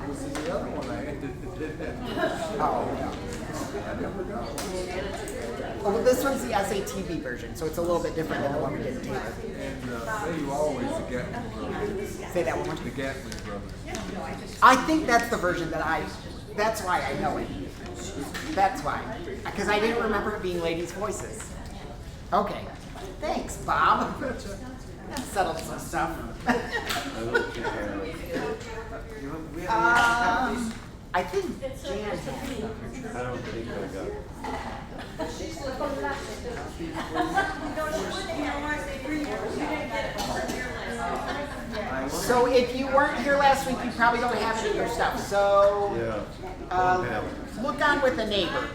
was in the other one I ended it. Oh, yeah. I never got one. Oh, well, this one's the SATB version, so it's a little bit different than the one we did in Taylor. And they always the Gatlin brothers. Say that one more time. The Gatlin brothers. I think that's the version that's why I know it. That's why. Because I didn't remember it being ladies' voices. Okay. Thanks, Bob. That settled some stuff. I think Jan has some. I don't think I got it. So if you weren't here last week, you probably don't have any of your stuff. So Yeah. look on with a neighbor.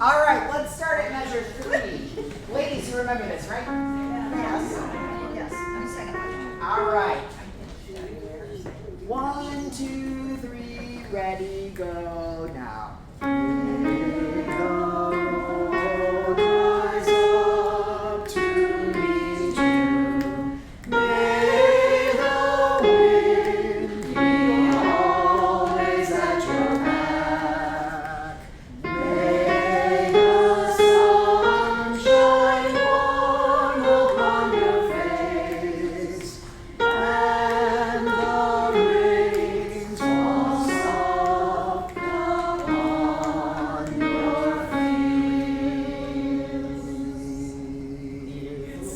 All right, let's start at measure 3. Ladies, you remember this, right? Yes. All right. 1, 2, 3, ready, go now. May the road rise up to meet you. May the wind be always at your back. May the sun shine warm upon your face, and the rain fall soft upon your fields.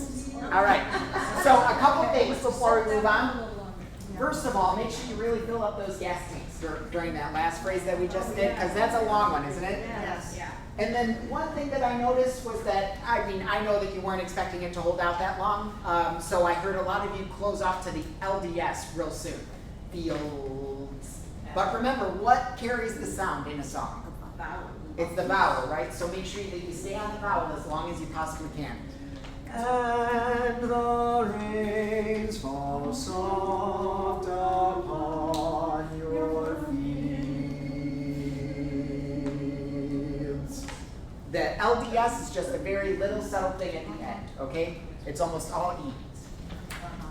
All right. So a couple things before we move on. First of all, make sure you really fill up those gas tanks during that last phrase that we just did, because that's a long one, isn't it? Yes. Yeah. And then one thing that I noticed was that, I mean, I know that you weren't expecting it to hold out that long, so I heard a lot of you close off to the LDS real soon. Fields. But remember, what carries the sound in a song? Vowel. It's the vowel, right? So make sure that you stay on the vowel as long as you possibly can. And the rains fall soft upon your fields. The LDS is just a very little subtle thing at the end, okay? It's almost all E's.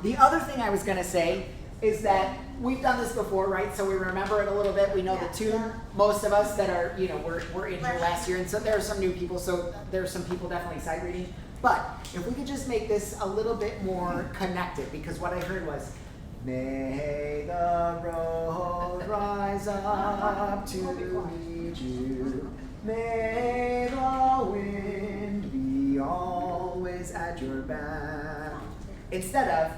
The other thing I was going to say is that we've done this before, right? So we remember it a little bit. We know the tune. Most of us that are, we're in here last year, and so there are some new people, so there are some people definitely sight reading. But if we could just make this a little bit more connected, because what I heard was, may the road rise up to meet you. May the wind be always at your back. Instead of,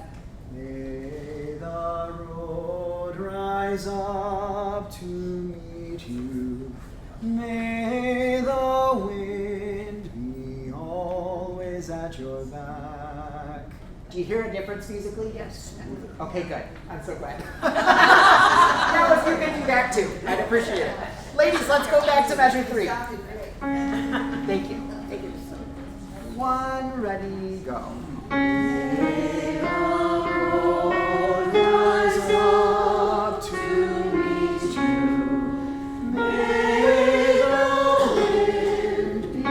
may the road rise up to meet you. May the wind be always at your back. Do you hear a difference musically? Yes. Okay, good. I'm so glad. Now if you can do that too, I'd appreciate it. Ladies, let's go back to measure 3. Thank you. Thank you. 1, ready, go. May the road rise up to meet you. May the wind be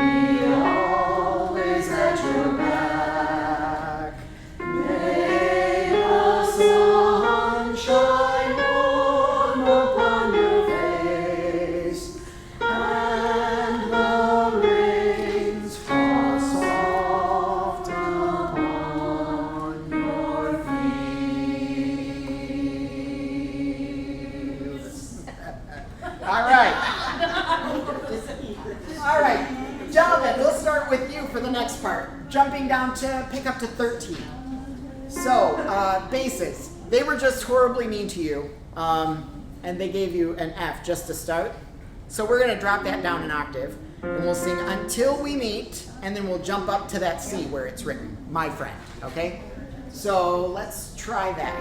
always at your back. May the sun shine warm upon your face, and the rains fall soft upon your fields. All right. All right. Jonathan, we'll start with you for the next part. Jumping down to pick up to 13. So, basses. They were just horribly mean to you, and they gave you an F just to start. So we're going to drop that down an octave, and we'll sing Until We Meet, and then we'll jump up to that C where it's written, My Friend, okay? So let's try that.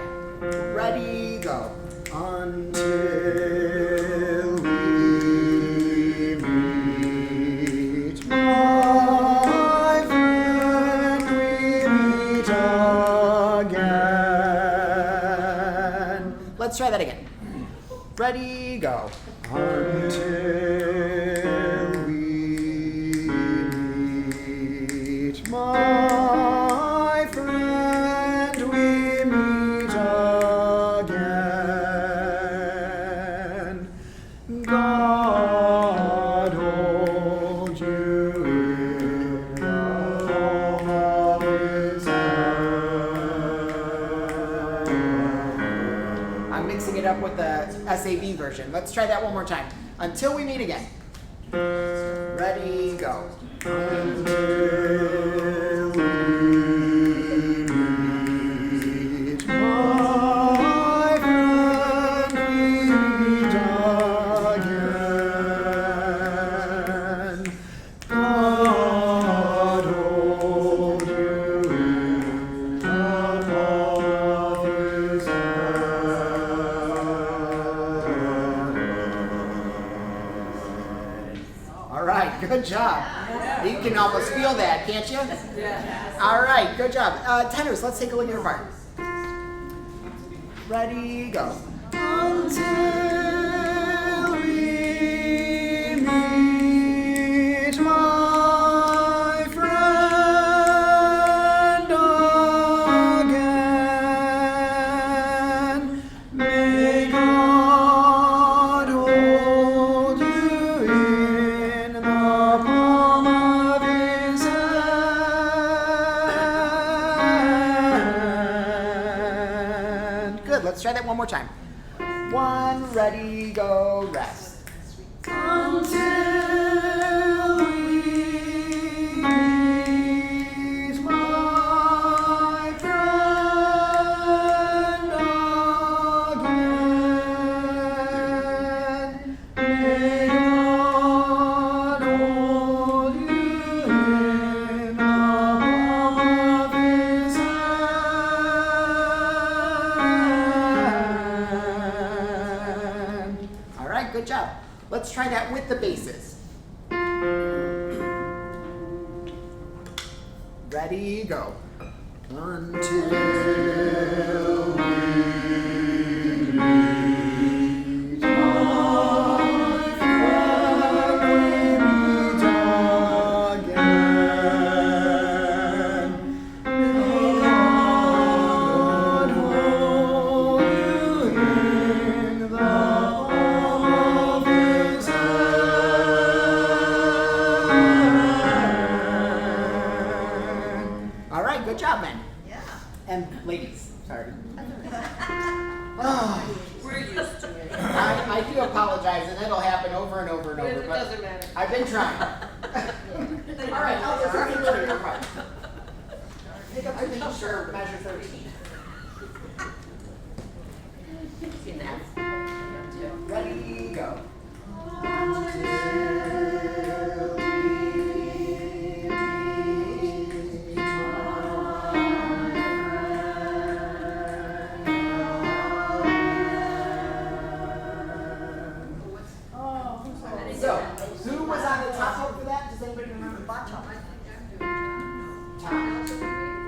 Ready, go. Until we meet, my friend, we meet again. Let's try that again. Ready, go. Until we meet, my friend, we meet again. I'm mixing it up with the SAV version. Let's try that one more time. Until we meet again. Ready, go. Good job. You can almost feel that, can't you? Yeah. All right, good job. Tenors, let's take a look at your part. Ready, go. Until we meet, my friend, again, may God hold you in the palm of his hand. Good, let's try that one more time. One, ready, go, rest. Until we meet, my friend, again, may God hold you in the palm of his hand. All right, good job. Let's try that with the basses. Ready, go. Until we meet, my friend, we meet again. May God hold you in the palm of his hand. All right, good job, men. Yeah. And ladies, sorry. Oh, We're used to it. I do apologize, and it'll happen over and over and over. It but doesn't matter. I've been trying. All right, I'll just take a your part. Pick up your t-shirt, measure 13. Ready, go. So, who was on the top note for that? Does anybody remember the top? Top.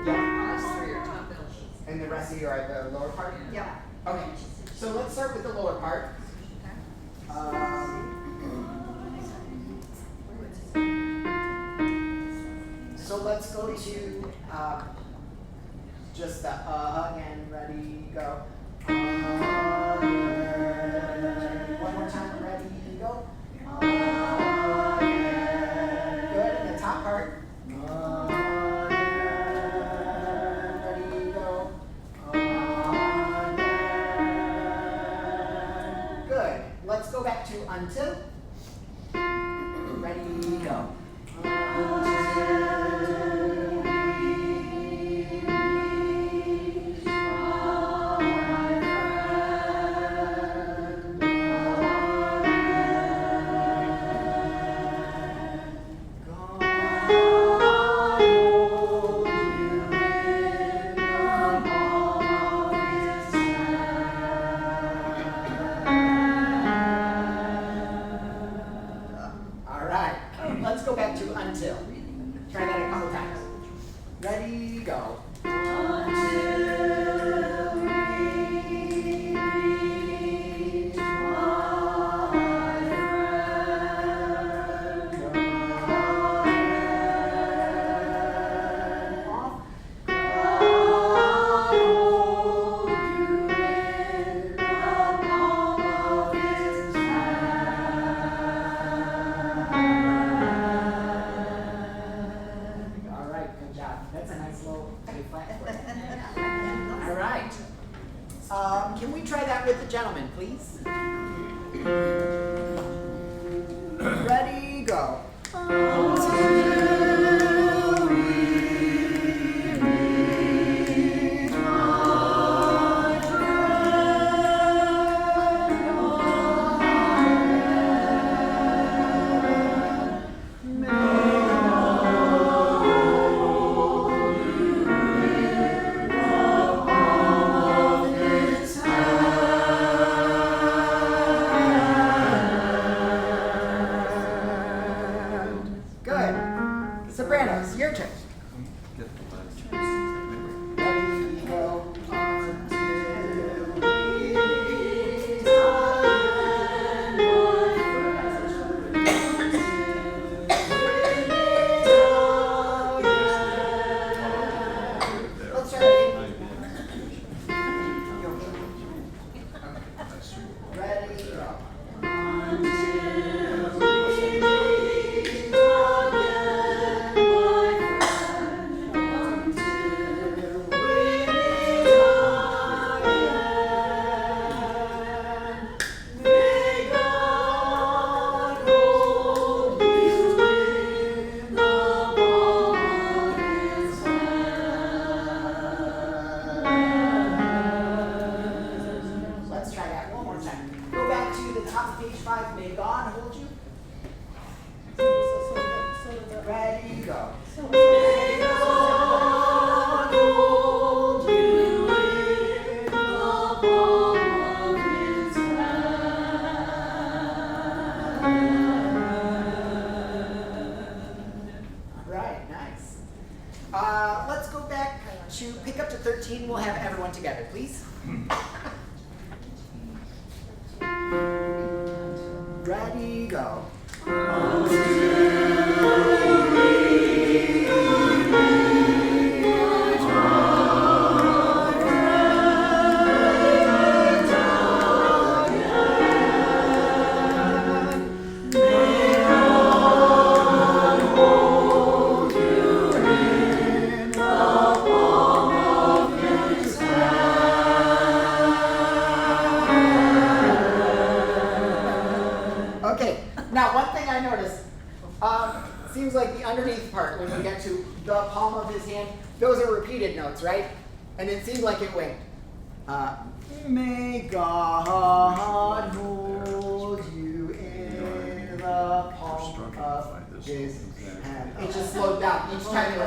Yeah. And the rest of you are at the lower part? Yeah. Okay, so let's start with the lower part. So let's go to just the again, ready, go. One more time, ready, go. Good, and the top part. Ready, go. Good. Let's go back to until. Ready, go. Can we try that with the gentleman, please? Ready, go. Good. Sopranos, your turn. Get the last. Ready, go. Let's try it again. Ready, go. Let's try that one more time. Go back to the top of page 5. May God hold you. Ready, go. May God hold you in the palm of His hand. Right, nice. Let's go back to pick up to 13. We'll have everyone together, please. Ready, go. Okay, now one thing I noticed, seems like the underneath part, when we get to the palm of his hand, those are repeated notes, right? And it seems like it went, may God hold you in the palm of his hand. It just slowed down. Each time it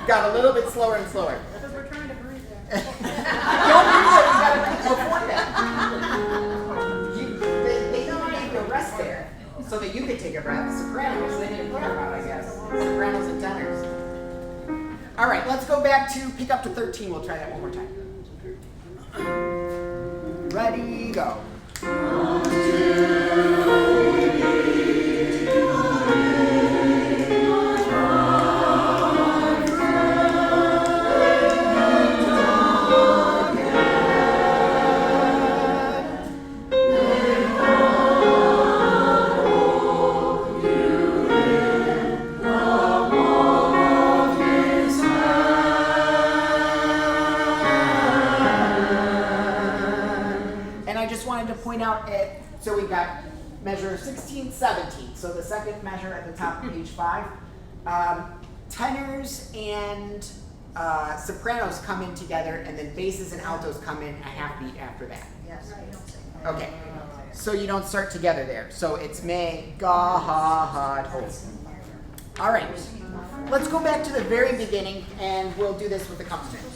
got a little bit slower and slower. Because we're trying to breathe there. Don't do it, you gotta before that. They don't need to rest there so that you can take a breath. Sopranos, they need to put them out, I guess. Sopranos and tenors. All right, let's go back to pick up to 13. We'll try that one more time. Ready, go. And I just wanted to point out it, so we got measure 16, 17. So the second measure at the top of page 5. Tenors and sopranos come in together, and then basses and altos come in a half beat after that. Yes. Okay, so you don't start together there. So it's may God hold. All right, let's go back to the very beginning, and we'll do this with accompaniment.